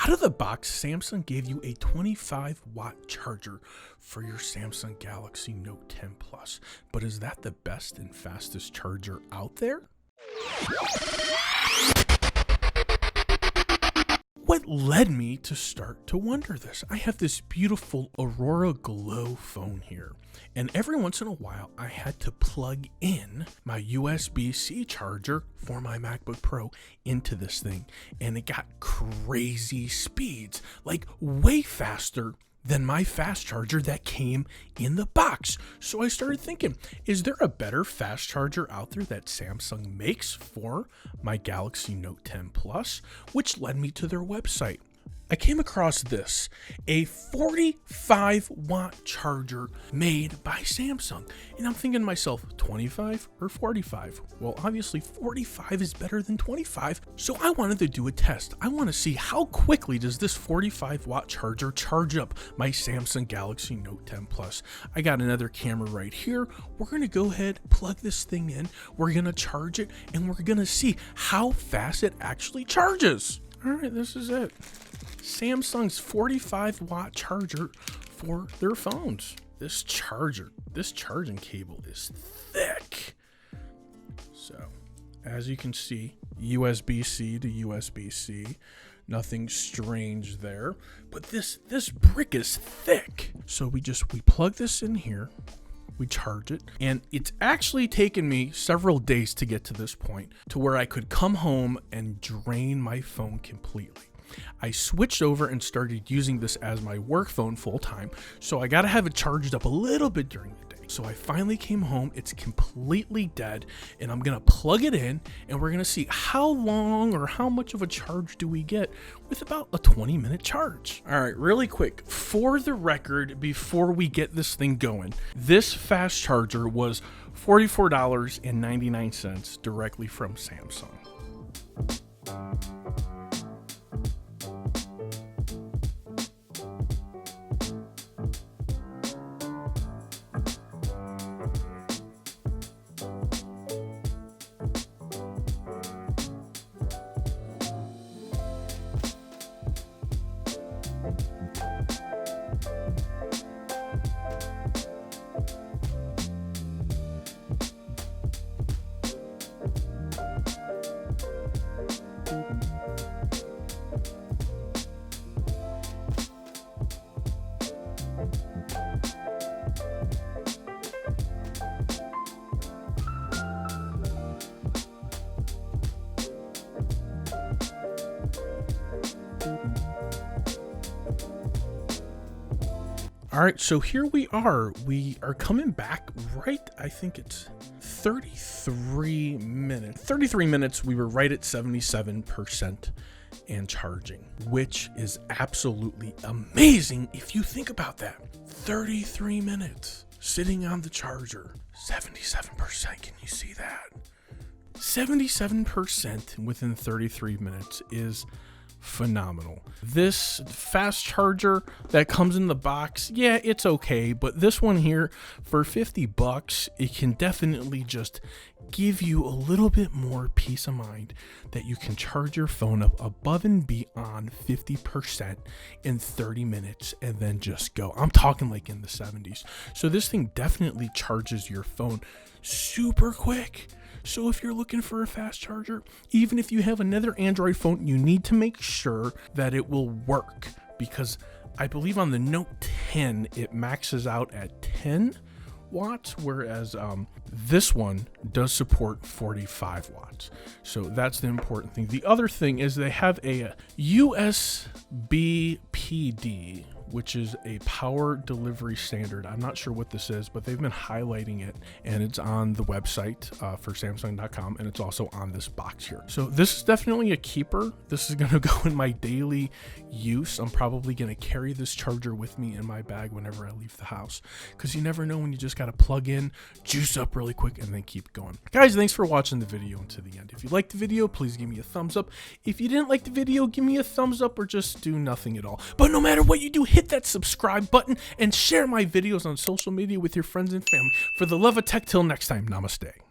Out of the box, Samsung gave you a 25-watt charger for your Samsung Galaxy Note 10 Plus. But is that the best and fastest charger out there? What led me to start to wonder this? I have this beautiful Aurora Glow phone here, and every once in a while I had to plug in my USB-C charger for my MacBook Pro into this thing, and it got crazy speeds, like way faster than my fast charger that came in the box. So I started thinking, is there a better fast charger out there that Samsung makes for my Galaxy Note 10 Plus? Which led me to their website. I came across this, a 45-watt charger made by Samsung. And I'm thinking to myself, 25 or 45? Well, obviously 45 is better than 25. So I wanted to do a test. I want to see how quickly does this 45-watt charger charge up my Samsung Galaxy Note 10 Plus. I got another camera right here. We're going to go ahead, plug this thing in. We're going to charge it, and we're going to see how fast it actually charges. All right, this is it. Samsung's 45-watt charger for their phones. This charging cable is thick. So, as you can see, USB-C to USB-C. Nothing strange there. But this brick is thick. So we plug this in here. We charge it, and it's actually taken me several days to get to this point to where I could come home and drain my phone completely. I switched over and started using this as my work phone full time, so I gotta have it charged up a little bit during the day. So I finally came home, it's completely dead, and I'm gonna plug it in, and we're gonna see how long or how much of a charge do we get with about a 20-minute charge. All right, really quick, for the record, before we get this thing going, this fast charger was $44.99 directly from Samsung. All right, so here we are. We are coming back right, I think it's 33 minutes. 33 minutes, we were right at 77% and charging, which is absolutely amazing if you think about that. 33 minutes sitting on the charger, 77%, can you see that? 77% within 33 minutes is phenomenal. This fast charger that comes in the box, yeah, it's okay, but this one here for $50, it can definitely just give you a little bit more peace of mind that you can charge your phone up above and beyond 50% in 30 minutes and then just go. I'm talking like in the 70s. So this thing definitely charges your phone super quick. So if you're looking for a fast charger, even if you have another Android phone, you need to make sure that it will work, because I believe on the Note 10, it maxes out at 10 watts, whereas this one does support 45 watts. So that's the important thing. The other thing is they have a USB PD, which is a power delivery standard. I'm not sure what this is, but they've been highlighting it, and it's on the website for Samsung.com, and it's also on this box here. So this is definitely a keeper. This is gonna go in my daily use. I'm probably gonna carry this charger with me in my bag whenever I leave the house, because you never know when you just gotta plug in, juice up really quick, and then keep going. Guys, thanks for watching the video to the end. If you liked the video, please give me a thumbs up. If you didn't like the video, give me a thumbs up or just do nothing at all. But no matter what you do, hit that subscribe button and share my videos on social media with your friends and family. For the love of tech, till next time, namaste.